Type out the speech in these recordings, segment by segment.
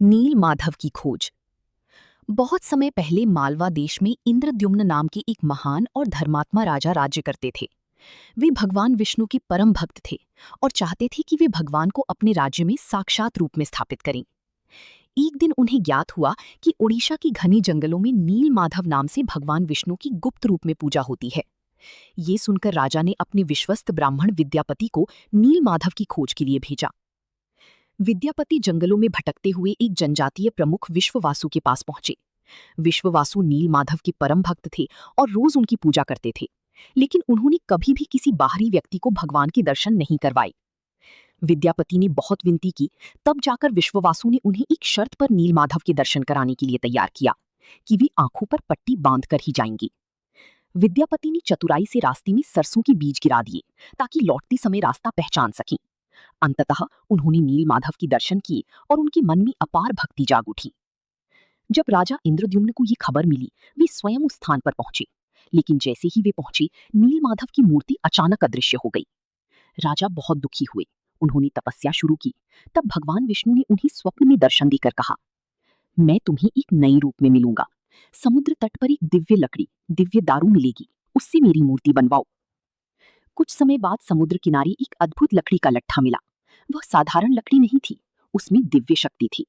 नील माधव की खोज। बहुत समय पहले मालवा देश में इंद्रद्युम्न नाम के एक महान और धर्मात्मा राजा राज्य करते थे। वे भगवान विष्णु के परम भक्त थे और चाहते थे कि वे भगवान को अपने राज्य में साक्षात रूप में स्थापित करें। एक दिन उन्हें ज्ञात हुआ कि ओडिशा के घने जंगलों में नील माधव नाम से भगवान विष्णु की गुप्त रूप में पूजा होती है। ये सुनकर राजा ने अपने विश्वस्त ब्राह्मण विद्यापति को नील माधव की खोज के लिए भेजा। विद्यापति जंगलों में भटकते हुए एक जनजातीय प्रमुख विश्ववासु के पास पहुंचे। विश्ववासु नील माधव के परम भक्त थे और रोज उनकी पूजा करते थे, लेकिन उन्होंने कभी भी किसी बाहरी व्यक्ति को भगवान के दर्शन नहीं करवाए। विद्यापति ने बहुत विनती की, तब जाकर विश्ववासु ने उन्हें एक शर्त पर नील माधव के दर्शन कराने के लिए तैयार किया कि वे आंखों पर पट्टी बांधकर ही जाएंगे। विद्यापति ने चतुराई से रास्ते में सरसों के बीज गिरा दिए ताकि लौटते समय रास्ता पहचान सकें। अंततः उन्होंने नील माधव के दर्शन किए और उनके मन में अपार भक्ति जाग उठी। जब राजा इंद्रद्युम्न को ये खबर मिली, वे स्वयं उस स्थान पर पहुंचे, लेकिन जैसे ही वे पहुंचे, नील माधव की मूर्ति अचानक अदृश्य हो गई। राजा बहुत दुखी हुए। उन्होंने तपस्या शुरू की। तब भगवान विष्णु ने उन्हें स्वप्न में दर्शन देकर कहा, मैं तुम्हें एक नए रूप में मिलूंगा। समुद्र तट पर एक दिव्य लकड़ी, दिव्य दारू मिलेगी, उससे मेरी मूर्ति बनवाओ। कुछ समय बाद समुद्र किनारे एक अद्भुत लकड़ी का लट्ठा मिला। वह साधारण लकड़ी नहीं थी, उसमें दिव्य शक्ति थी।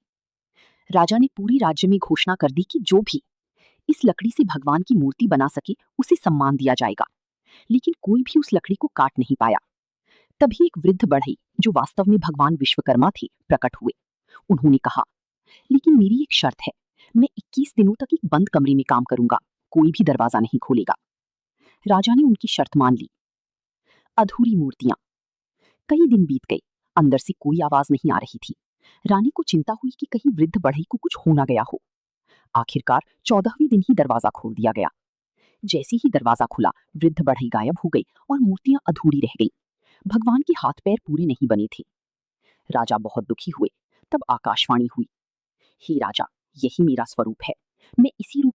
राजा ने पूरी राज्य में घोषणा कर दी कि जो भी इस लकड़ी से भगवान की मूर्ति बना सके, उसे सम्मान दिया जाएगा। लेकिन कोई भी उस लकड़ी को काट नहीं पाया। तभी एक वृद्ध बढ़ई, जो वास्तव में भगवान विश्वकर्मा थे, प्रकट हुए। उन्होंने कहा, लेकिन मेरी एक शर्त है, मैं 21 दिनों तक एक बंद कमरे में काम करूंगा, कोई भी दरवाजा नहीं खोलेगा। राजा ने उनकी शर्त मान ली। अधूरी मूर्तियां। कई दिन बीत गए, अंदर से कोई आवाज नहीं आ रही थी। रानी को चिंता हुई कि कहीं वृद्ध बढ़ई को कुछ हो ना गया हो। आखिरकार 14वें दिन ही दरवाजा खोल दिया गया। जैसे ही दरवाजा खुला, वृद्ध बढ़ई गायब हो गई और मूर्तियां अधूरी रह गईं। भगवान के हाथ पैर पूरे नहीं बने थे। राजा बहुत दुखी हुए। तब आकाशवाणी हुई, हे राजा, यही मेरा स्वरूप है। मैं इसी रूप